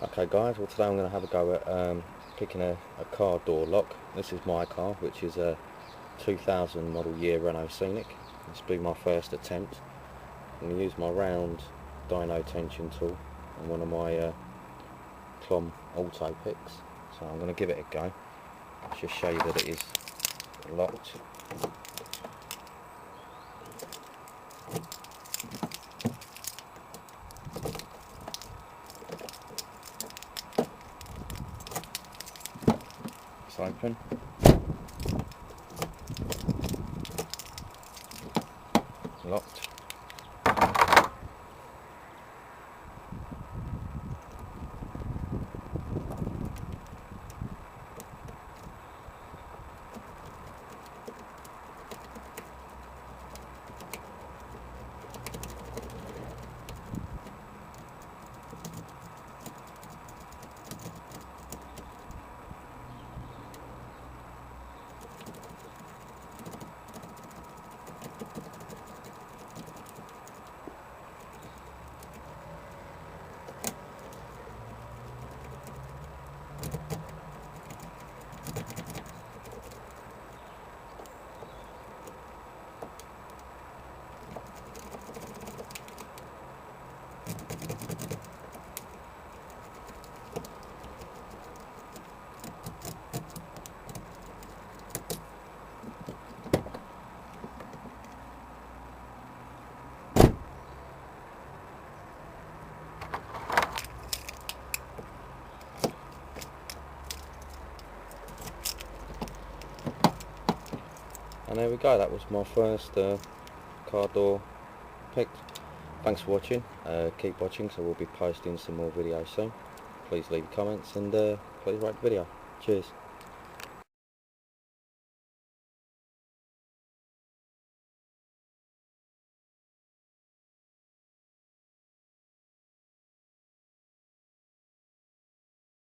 Okay guys, well today I'm going to have a go at picking a car door lock. This is my car, which is a 2000 model year Renault Scenic. This will be my first attempt. I'm going to use my round dyno tension tool and one of my Clom auto picks. So I'm going to give it a go. I'll just show you that it is locked. It's open. Locked. And there we go, that was my first car door picked. Thanks for watching, keep watching, so we'll be posting some more videos soon. Please leave comments and please rate the video. Cheers.